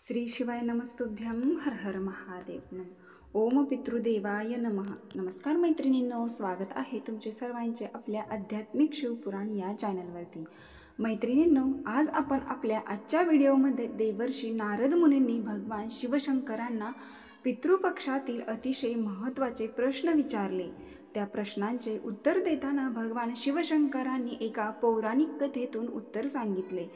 श्री शिवाय नमस्तुभ्यं हर हर महादेव नम ओम पितृदेवाय नमः। नमस्कार मैत्रिणींनो, स्वागत आहे तुमचे सर्वांचे आपल्या आध्यात्मिक शिवपुराण या चॅनलवरती। मैत्रिणींनो, आज आपण आपल्या आजच्या व्हिडिओमध्ये देवर्षी नारद मुनींनी भगवान शिवशंकरांना पितृपक्षातील अतिशय महत्त्वाचे प्रश्न विचारले। त्या प्रश्नांचे उत्तर देताना भगवान शिवशंकरांनी एका पौराणिक कथेतून उत्तर सांगितले।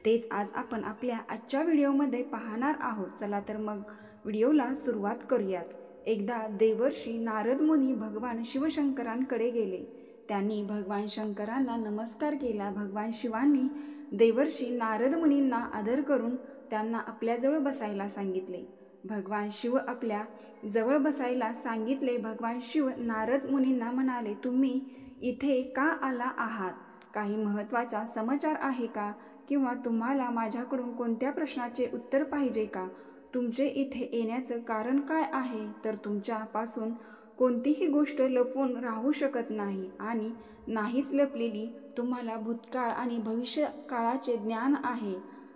तेच आज आपण आपल्या आजच्या व्हिडिओमध्ये पाहणार आहोत। चला तर मग व्हिडिओला सुरुवात करूयात। एकदा देवर्षी नारद मुनी भगवान शिवशंकरांकडे गेले। त्यांनी भगवान शंकरांना नमस्कार केला। भगवान शिवांनी देवर्षी नारद मुनींना आदर करून त्यांना आपल्याजवळ बसायला सांगितले। भगवान शिव आपल्या जवळ बसायला सांगितले। भगवान शिव नारद मुनींना म्हणाले, तुम्ही इथे का आला आहात? काही महत्त्वाचा समाचार आहे का? किंवा तुम्हाला माझ्याकडून कोणत्या प्रश्नाचे उत्तर पाहिजे का? तुमचे इथे येण्याचं कारण काय आहे? तर तुमच्यापासून कोणतीही गोष्ट लपवून राहू शकत नाही आणि नाहीच लपलेली तुम्हाला भूतकाळ आणि भविष्यकाळाचे ज्ञान आहे,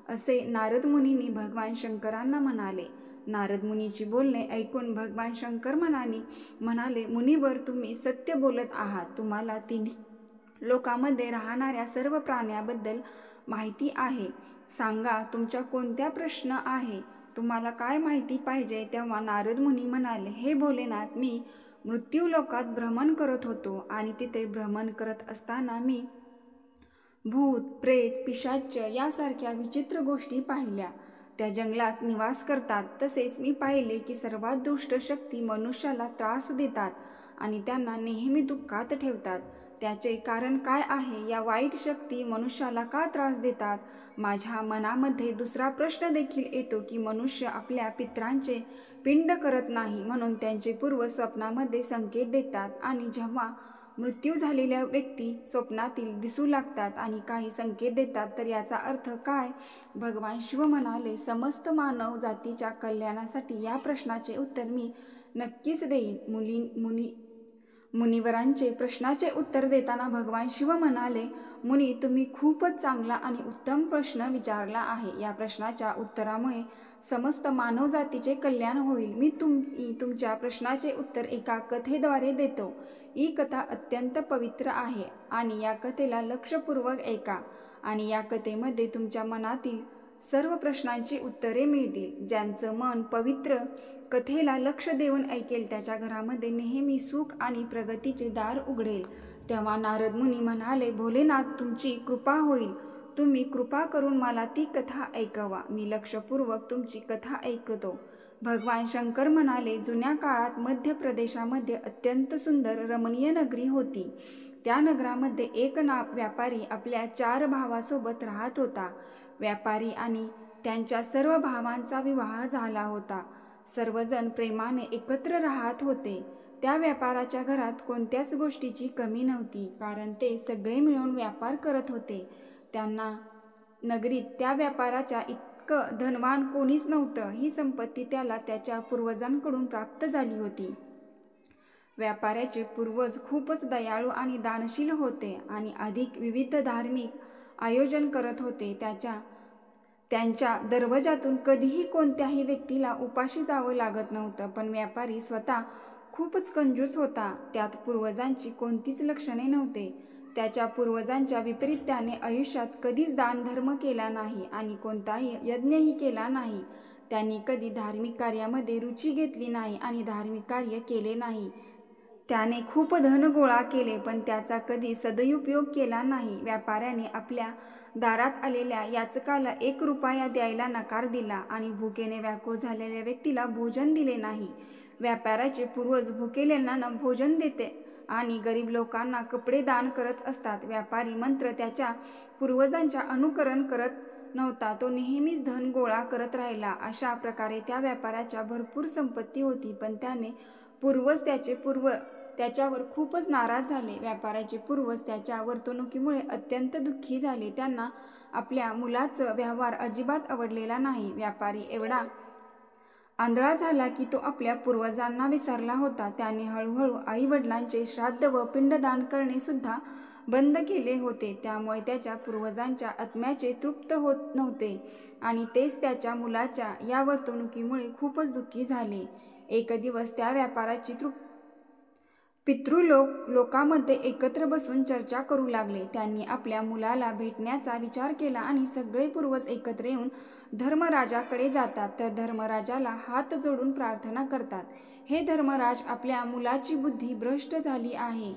असे नारद मुनींनी भगवान शंकरांना म्हणाले। नारद मुनीची बोलणे ऐकून भगवान शंकर म्हणाले, मुनिवर, तुम्ही सत्य बोलत आहात। तुम्हाला तिन्ही लोकांमध्ये राहणाऱ्या सर्व प्राण्यांबद्दल माहिती आहे। सांगा, तुमचा कोणत्या प्रश्न आहे? तुम्हाला काय माहिती पाहिजे? तेव्हा नारद मुनी म्हणाले, हे भोलेनाथ, मी मृत्यूलोकात भ्रमण करत होतो आणि तिथे भ्रमण करत असताना मी भूत, प्रेत, पिशाच यासारख्या विचित्र गोष्टी पाहिल्या। त्या जंगलात निवास करतात। तसेच मी पाहिले की सर्वात दुष्ट शक्ती मनुष्याला त्रास देतात आणि त्यांना नेहमी दुःखात ठेवतात। त्याचे कारण काय आहे? या वाईट शक्ती मनुष्याला का त्रास देतात? माझ्या मनामध्ये दुसरा प्रश्न देखील येतो की मनुष्य आपल्या पितरांचे पिंड करत नाही, म्हणून त्यांचे पूर्व स्वप्नामध्ये संकेत देतात आणि जेव्हा मृत्यू झालेल्या व्यक्ती स्वप्नातील दिसू लागतात आणि काही संकेत देतात, तर याचा अर्थ काय? भगवान शिव म्हणाले, समस्त मानव जातीच्या कल्याणासाठी या प्रश्नाचे उत्तर मी नक्कीच देईन। मुनिवरांचे प्रश्नाचे उत्तर देताना भगवान शिव म्हणाले, मुनी, तुम्ही खूपच चांगला आणि उत्तम प्रश्न विचारला आहे। या प्रश्नाच्या उत्तरामुळे समस्त मानवजातीचे कल्याण होईल। मी तुमच्या प्रश्नाचे उत्तर एका कथेद्वारे देतो। ही कथा अत्यंत पवित्र आहे आणि या कथेला लक्षपूर्वक ऐका आणि या कथेमध्ये तुमच्या मनातील सर्व प्रश्नांची उत्तरे मिळतील। ज्यांचं मन पवित्र कथेला लक्ष देऊन ऐकेल त्याच्या घरामध्ये नेहमी सुख आणि प्रगतीचे दार उघडेल। तेव्हा नारद मुनी म्हणाले, भोलेनाथ, तुमची कृपा होईल। तुम्ही कृपा करून मला ती कथा ऐकवा। मी लक्षपूर्वक तुमची कथा ऐकतो। भगवान शंकर म्हणाले, जुन्या काळात मध्य प्रदेशामध्ये अत्यंत सुंदर रमणीय नगरी होती। त्या नगरामध्ये एक व्यापारी आपल्या 4 भावासोबत राहत होता। व्यापारी आणि त्यांच्या सर्व भावांचा विवाह झाला होता। सर्वजण प्रेमाने एकत्र राहत होते। त्या व्यापाराच्या घरात कोणत्याच गोष्टीची कमी नव्हती, कारण ते सगळे मिळून व्यापार करत होते। त्यांना नगरीत त्या व्यापाराच्या इतकं धनवान कोणीच नव्हतं। ही संपत्ती त्याला त्याच्या पूर्वजांकडून प्राप्त झाली होती। व्यापाऱ्याचे पूर्वज खूपच दयाळू आणि दानशील होते आणि अधिक विविध धार्मिक आयोजन करत होते। त्यांच्या दरवाजातून कधीही कोणत्याही व्यक्तीला उपाशी जावं लागत नव्हतं। पण व्यापारी स्वतः खूपच कंजूस होता। त्यात पूर्वजांची कोणतीच लक्षणे नव्हते। त्याच्या पूर्वजांच्या विपरीत त्याने आयुष्यात कधीच दानधर्म केला नाही आणि कोणताही यज्ञही केला नाही। त्यांनी कधी धार्मिक कार्यामध्ये रुची घेतली नाही आणि धार्मिक कार्य केले नाही। त्याने खूप धन गोळा केले, पण त्याचा कधी सदुपयोग केला नाही। व्यापाऱ्याने आपल्या दारात आलेल्या याचकाला 1 रुपया द्यायला नकार दिला आणि भुकेने व्याकुळ झालेल्या व्यक्तीला भोजन दिले नाही। व्यापाऱ्याचे पूर्वज भुकेलेल्यांना भोजन देते आणि गरीब लोकांना कपडे दान करत असतात। व्यापारी मात्र त्याच्या पूर्वजांच्या अनुकरण करत नव्हता। तो नेहमीच धन गोळा करत राहिला। अशा प्रकारे त्या व्यापाऱ्याच्या भरपूर संपत्ती होती, पण त्याच्यावर खूपच नाराज झाले। व्यापाऱ्याचे पूर्वज त्याच्या वर्तणुकीमुळे अत्यंत दुःखी झाले। त्यांना आपल्या मुलाचा व्यवहार अजिबात आवडलेला नाही। व्यापारी एवढा आंधळा झाला की तो आपल्या पूर्वजांना विसरला होता। त्याने हळूहळू आई वडिलांचे श्राद्ध व पिंडदान करणे सुद्धा बंद केले होते, त्यामुळे त्याच्या पूर्वजांच्या आत्म्याचे तृप्त होत नव्हते आणि तेच त्याच्या मुलाच्या या वर्तणुकीमुळे खूपच दुःखी झाले. एक दिवस त्या व्यापाराची पितृलोक लोकांमध्ये एकत्र बसून चर्चा करू लागले. त्यांनी आपल्या मुलाला भेटण्याचा विचार केला आणि सगळे पूर्वज एकत्र येऊन धर्मराजाकडे जातात, तर धर्मराजाला हात जोडून प्रार्थना करतात. हे धर्मराज, आपल्या मुलाची बुद्धी भ्रष्ट झाली आहे.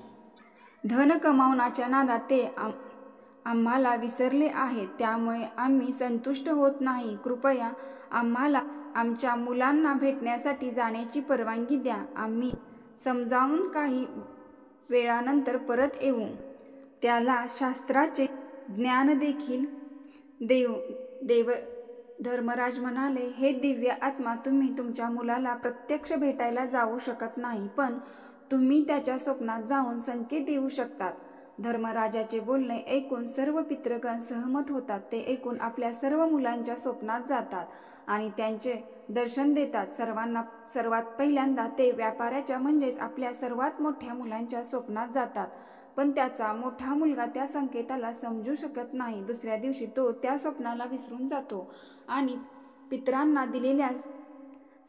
धन कमावण्याच्या नादात ते आम्हाला विसरले आहेत, त्यामुळे आम्ही संतुष्ट होत नाही. कृपया आम्हाला आमच्या मुलांना भेटण्यासाठी जाण्याची परवानगी द्या. आम्ही समजावून काही वेळानंतर परत येऊ. त्याला शास्त्राचे ज्ञान देखील देव. धर्मराज म्हणाले, हे दिव्य आत्मा, तुम्ही तुमच्या मुलाला प्रत्यक्ष भेटायला जाऊ शकत नाही, पण तुम्ही त्याच्या स्वप्नात जाऊन संकेत देऊ शकतात. धर्मराजाचे बोलणे ऐकून सर्व पितृगण सहमत होतात. ते ऐकून आपल्या सर्व मुलांच्या स्वप्नात जातात आणि त्यांचे दर्शन देतात. सर्वात पहिल्यांदा ते व्यापाऱ्याच्या म्हणजेच आपल्या सर्वात मोठ्या मुलांच्या स्वप्नात जातात, पण त्याचा मोठा मुलगा त्या संकेताला समजू शकत नाही. दुसऱ्या दिवशी तो त्या स्वप्नाला विसरून जातो आणि पितरांना दिलेल्या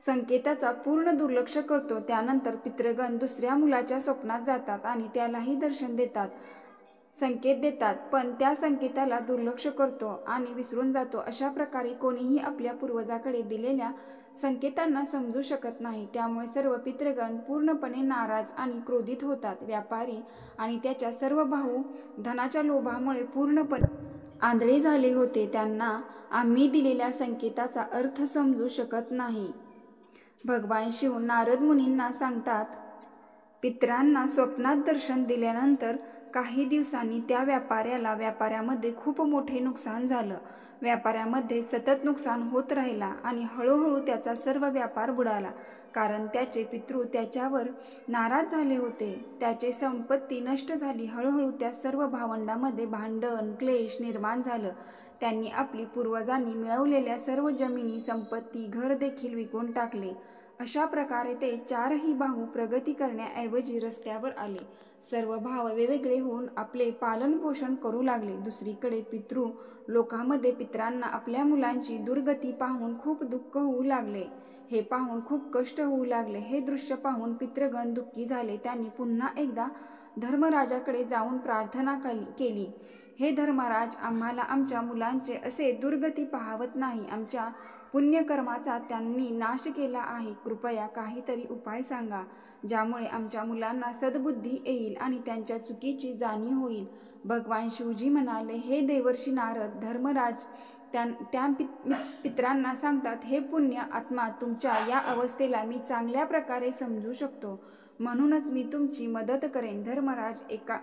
संकेताचा पूर्ण दुर्लक्ष करतो. त्यानंतर पितृगण दुसऱ्या मुलाच्या स्वप्नात जातात आणि त्यालाही दर्शन देतात, संकेत देतात, पण त्या संकेताला दुर्लक्ष करतो आणि विसरून जातो. अशा प्रकारे कोणीही आपल्या पूर्वजाकडे दिलेल्या संकेतांना समजू शकत नाही. त्यामुळे सर्व पितृगण पूर्णपणे नाराज आणि क्रोधित होतात. व्यापारी आणि त्याच्या सर्व भाऊ धनाच्या लोभामुळे पूर्णपणे आंधळे झाले होते. त्यांना आम्ही दिलेल्या संकेताचा अर्थ समजू शकत नाही. भगवान शिव नारद मुनींना सांगतात, पितरांना स्वप्नात दर्शन दिल्यानंतर काही दिवसांनी त्या व्यापाऱ्यामध्ये खूप मोठे नुकसान झालं. व्यापाऱ्यामध्ये सतत नुकसान होत राहिला आणि हळूहळू त्याचा सर्व व्यापार बुडाला, कारण त्याचे पितृ त्याच्यावर नाराज झाले होते. त्याची संपत्ती नष्ट झाली. हळूहळू त्या सर्व भावंडांमध्ये भांडण, क्लेश निर्माण झालं. त्यांनी आपली पूर्वजांनी मिळवलेल्या सर्व जमिनी, संपत्ती, घर देखील विकून टाकले. अशा प्रकारे ते चारही भाऊ प्रगती करण्याऐवजी रस्त्यावर आले. सर्व भाव वेगवेगळे होऊन आपले पालनपोषण करू लागले. दुसरीकडे पितृ लोकांमध्ये पितरांना आपल्या मुलांची दुर्गती पाहून खूप दुःख होऊ लागले. हे पाहून खूप कष्ट होऊ लागले. हे दृश्य पाहून पितृगण दुःखी झाले. त्यांनी पुन्हा एकदा धर्मराजाकडे जाऊन प्रार्थना केली. हे धर्मराज, आम्हाला आमच्या मुलांचे असे दुर्गती पाहवत नाही. आमच्या पुण्यकर्माचा त्यांनी नाश केला आहे. कृपया काहीतरी उपाय सांगा, ज्यामुळे आमच्या मुलांना सद्बुद्धी येईल आणि त्यांच्या चुकीची जाणीव होईल. भगवान शिवजी म्हणाले, हे देवर्षी नारद, धर्मराज त्या पितरांना सांगतात, हे पुण्य आत्मा, तुमच्या या अवस्थेला मी चांगल्या प्रकारे समजू शकतो, म्हणूनच मी तुमची मदत करेन. धर्मराज एका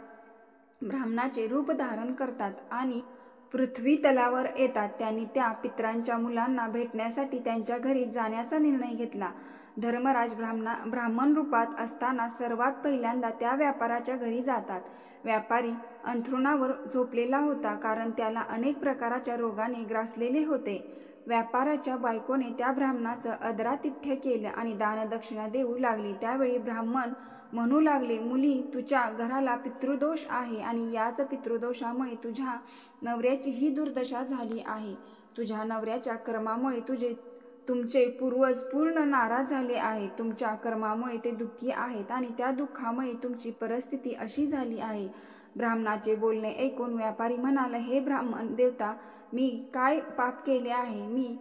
ब्राह्मणाचे रूप धारण करतात आणि पृथ्वी तलावर येतात. त्यांनी त्या पितरांच्या मुलांना भेटण्यासाठी त्यांच्या घरी जाण्याचा निर्णय घेतला. धर्मराज ब्राह्मण रूपात असताना सर्वात पहिल्यांदा त्या व्यापाराच्या घरी जातात. व्यापारी अंथरुणावर झोपलेला होता, कारण त्याला अनेक प्रकारच्या रोगाने ग्रासलेले होते. व्यापाराच्या बायकोने त्या ब्राह्मणाचं आदरातिथ्य केलं आणि दानदक्षिणा देऊ लागली. त्यावेळी ब्राह्मण म्हणू लागले, मुली, तुझ्या घराला पितृदोष आहे आणि याच पितृदोषामुळे तुझ्या नवऱ्याचीही दुर्दशा झाली आहे. तुझ्या नवऱ्याच्या कर्मामुळे तुमचे पूर्वज पूर्ण नाराज झाले आहेत. तुमच्या कर्मामुळे ते दुःखी आहेत आणि त्या दुःखामुळे तुमची परिस्थिती अशी झाली आहे. ब्राह्मणाचे बोलणे ऐकून व्यापारी म्हणाला, हे ब्राह्मण देवता, मी काय पाप केले आहे?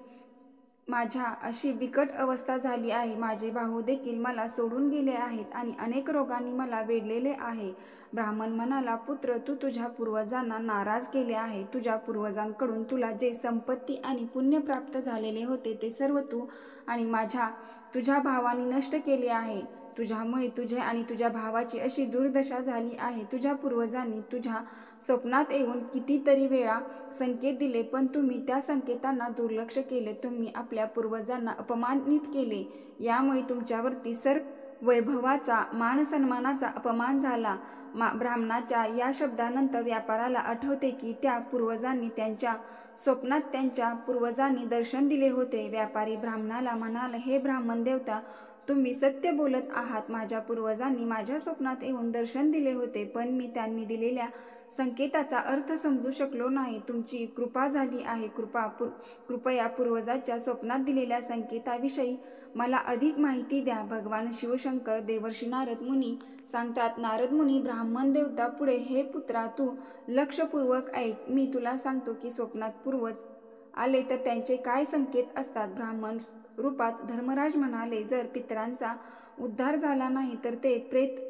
माझ्या अशी बिकट अवस्था झाली आहे. माझे भाऊ देखील मला सोडून गेले आहेत आणि अनेक रोगांनी मला वेढलेले आहे. ब्राह्मण म्हणाला, पुत्र, तू तुझ्या पूर्वजांना नाराज केले आहे. तुझ्या पूर्वजांकडून तुला जे संपत्ती आणि पुण्य प्राप्त झालेले होते ते सर्व तू आणि तुझ्या भावाने नष्ट केले आहे. तुझ्यामुळे तुझे आणि तुझ्या भावाची अशी दुर्दशा झाली आहे. तुझ्या पूर्वजांनी तुझ्या स्वप्नात येऊन कितीतरी वेळा संकेत दिले, पण तुम्ही त्या संकेतांना दुर्लक्ष केले. तुम्ही आपल्या पूर्वजांना अपमानित केले. यामुळे तुमच्यावरती सर्व वैभवाचा, मानसन्मानाचा अपमान झाला. ब्राह्मणाच्या या शब्दानंतर व्यापाराला आठवते की त्या पूर्वजांनी त्यांच्या स्वप्नात त्यांच्या पूर्वजांनी दर्शन दिले होते. व्यापारी ब्राह्मणाला म्हणाला, हे ब्राह्मण देवता, तुम्ही सत्य बोलत आहात. माझ्या पूर्वजांनी माझ्या स्वप्नात येऊन दर्शन दिले होते, पण मी त्यांनी दिलेल्या संकेताचा अर्थ समजू शकलो नाही. तुमची कृपा झाली आहे. कृपया पूर्वजाच्या स्वप्नात दिलेल्या संकेताविषयी मला अधिक माहिती द्या. भगवान शिवशंकर देवर्षी नारद मुनी सांगतात. नारद मुनी ब्राह्मण देवता पुढे, हे पुत्रा, तू लक्षपूर्वक ऐक. मी तुला सांगतो की स्वप्नात पूर्वज आले तर त्यांचे काय संकेत असतात. ब्राह्मण रूपात धर्मराज म्हणाले, जर पितरांचा उद्धार झाला नाही तर ते प्रेत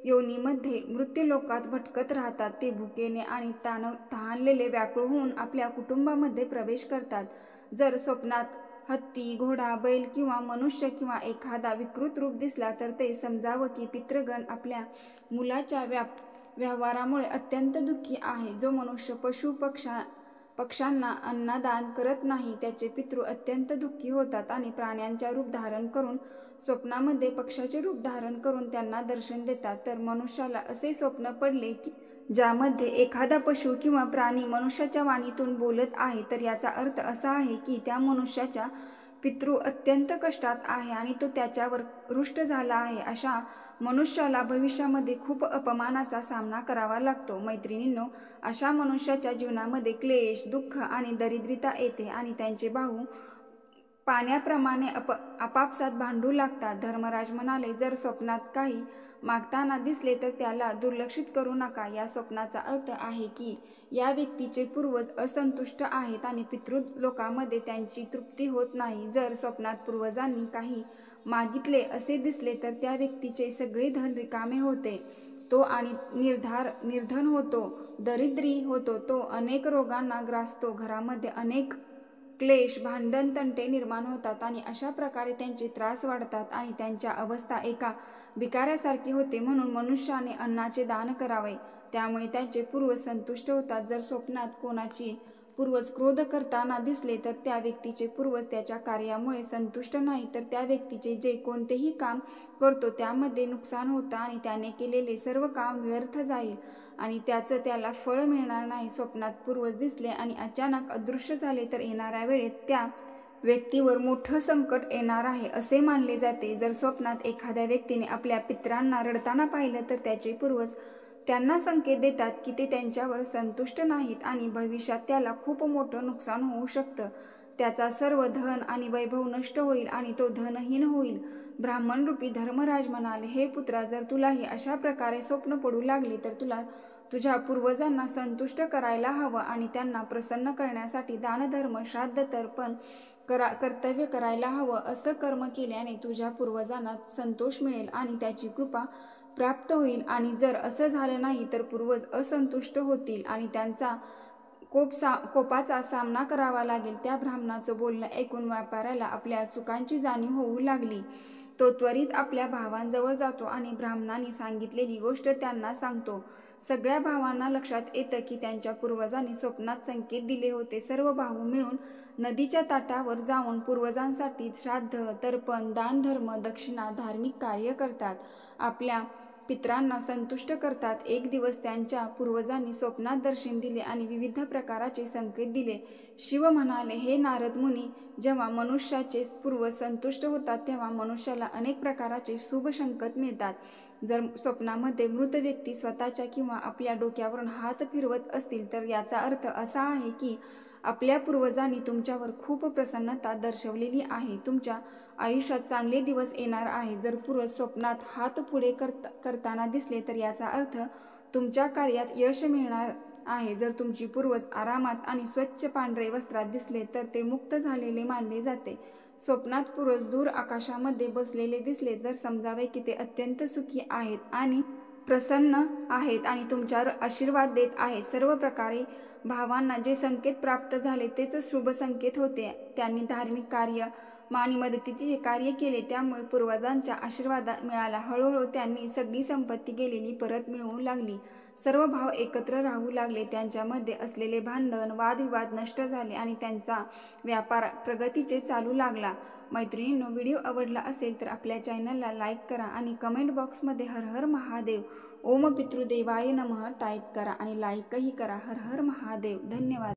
योनीमध्ये मृत्यूलोकात भटकत राहतात. ते भुकेने आणि तहानलेले व्याकुळ होऊन आपल्या कुटुंबामध्ये प्रवेश करतात. जर स्वप्नात हत्ती, घोडा, बैल किंवा मनुष्य किंवा एखादा विकृत रूप दिसला तर ते समजावं की पितृगण आपल्या मुलाच्या व्यवहारामुळे अत्यंत दुःखी आहे. जो मनुष्य पशु पक्ष्यांना अन्नदान करत नाही त्याचे पितृ अत्यंत दुःखी होतात आणि प्राण्यांच्या रूप धारण करून स्वप्नामध्ये पक्षाचे रूप धारण करून त्यांना दर्शन देतात. तर मनुष्याला असे स्वप्न पडले की ज्यामध्ये एखादा पशु किंवा प्राणी मनुष्याच्या वाणीतून बोलत आहे तर याचा अर्थ असा आहे की त्या मनुष्याचा पितृ अत्यंत कष्टात आहे आणि तो त्याच्यावर रुष्ट झाला आहे. अशा मनुष्याला भविष्यामध्ये खूप अपमानाचा सामना करावा लागतो. मैत्रिणींनो, अशा मनुष्याच्या जीवनामध्ये क्लेश, दुःख आणि दरिद्रता येते आणि त्यांचे भाऊ पाण्याप्रमाणे आपापसात भांडू लागतात. धर्मराज म्हणाले, जर स्वप्नात काही मागताना दिसले तर त्याला दुर्लक्षित करू नका. या स्वप्नाचा अर्थ आहे की या व्यक्तीचे पूर्वज असंतुष्ट आहेत आणि पितृलोकामध्ये त्यांची तृप्ती होत नाही. जर स्वप्नात पूर्वजांनी काही मागितले असे दिसले तर त्या व्यक्तीचे सगळे धन रिकामे होते. तो आणि निर्धन होतो, दरिद्री होतो, तो अनेक रोगांना ग्रासतो, घरामध्ये अनेक क्लेश, भांडण, तंटे निर्माण होतात आणि अशा प्रकारे त्यांचे त्रास वाढतात आणि त्यांच्या अवस्था एका भिकाऱ्यासारखी होते. म्हणून मनुष्याने अन्नाचे दान करावे, त्यामुळे त्याचे पूर्वज संतुष्ट होतात. जर स्वप्नात कोणाची पूर्वज क्रोध करताना दिसले तर त्या व्यक्तीचे पूर्वज त्याच्या कार्यामुळे संतुष्ट नाही, तर त्या व्यक्तीचे जे कोणतेही काम करतो त्यामध्ये नुकसान होतं आणि त्याने केलेले सर्व काम व्यर्थ जाईल आणि त्याचं त्याला फळ मिळणार नाही. स्वप्नात पूर्वज दिसले आणि अचानक अदृश्य झाले तर येणाऱ्या वेळेत त्या व्यक्तीवर मोठं संकट येणार आहे असे मानले जाते. जर स्वप्नात एखाद्या व्यक्तीने आपल्या पितरांना रडताना पाहिलं तर त्याचे पूर्वज त्यांना संकेत देतात की ते त्यांच्यावर संतुष्ट नाहीत आणि भविष्यात त्याला खूप मोठं नुकसान होऊ शकतं. त्याचा सर्व धन आणि वैभव नष्ट होईल आणि तो धनहीन होईल. ब्राह्मणरूपी धर्मराज म्हणाले, हे पुत्रा, जर तुलाही अशा प्रकारे स्वप्न पडू लागले तर तुला तुझ्या पूर्वजांना संतुष्ट करायला हवं आणि त्यांना प्रसन्न करण्यासाठी दानधर्म, श्राद्ध, तर्पण कर्तव्य करायला हवं. असं कर्म केल्याने तुझ्या पूर्वजांना संतोष मिळेल आणि त्याची कृपा प्राप्त होईल आणि जर असं झालं नाही तर पूर्वज असंतुष्ट होतील आणि त्यांचा कोपाचा सामना करावा लागेल. त्या ब्राह्मणाचं बोलणं ऐकून व्यापाऱ्याला आपल्या चुकांची जाणीव होऊ लागली. तो त्वरित आपल्या भावांजवळ जातो आणि ब्राह्मणाने सांगितलेली गोष्ट त्यांना सांगतो. सगळ्या भावांना लक्षात येतं की त्यांच्या पूर्वजांनी स्वप्नात संकेत दिले होते. सर्व भाऊ मिळून नदीच्या तटावर जाऊन पूर्वजांसाठी श्राद्ध, तर्पण, दानधर्म, दक्षिणा, धार्मिक कार्य करतात, आपल्या पितरांना संतुष्ट करतात. एक दिवस त्यांच्या पूर्वजांनी स्वप्नात दर्शन दिले आणि विविध प्रकारचे संकेत दिले. शिव म्हणाले, हे नारद मुनी, जेव्हा मनुष्याचे पूर्वज संतुष्ट होतात तेव्हा मनुष्याला अनेक प्रकारचे शुभ संकेत मिळतात. जर स्वप्नामध्ये मृत व्यक्ती स्वतःच्या किंवा आपल्या डोक्यावरून हात फिरवत असतील तर याचा अर्थ असा आहे की आपल्या पूर्वजांनी तुमच्यावर खूप प्रसन्नता दर्शवलेली आहे. तुमच्या आयुष्यात चांगले दिवस येणार आहे. जर पूर्वज स्वप्नात हात पुढे करताना दिसले तर याचा अर्थ तुमच्या कार्यात यश मिळणार आहे. जर तुमची पूर्वज आरामात आणि स्वच्छ पांढरे वस्त्रात दिसले तर ते मुक्त झालेले मानले जाते. स्वप्नात पूर्वज दूर आकाशामध्ये बसलेले दिसले तर समजावे की ते अत्यंत सुखी आहेत आणि प्रसन्न आहेत आणि तुमच्यावर आशीर्वाद देत आहेत. सर्व प्रकारे भावांना जे संकेत प्राप्त झाले तेच शुभ संकेत होते. त्यांनी धार्मिक कार्य आणि मदतीचे कार्य केले, त्यामुळे पूर्वजांच्या आशीर्वाद मिळाला. हळूहळू त्यांनी सगळी संपत्ती गेलेली परत मिळवू लागली. सर्व भाव एकत्र राहू लागले. त्यांच्यामध्ये असलेले भांडण, वादविवाद नष्ट झाले आणि त्यांचा व्यापार प्रगतीचे चालू लागला. मैत्रिणींनो, व्हिडिओ आवडला असेल तर आपल्या चॅनलला लाईक करा आणि कमेंट बॉक्समध्ये हर हर महादेव, ओम पितृदेवाय नमः टाईप करा आणि लाईकही करा. हर हर महादेव. धन्यवाद.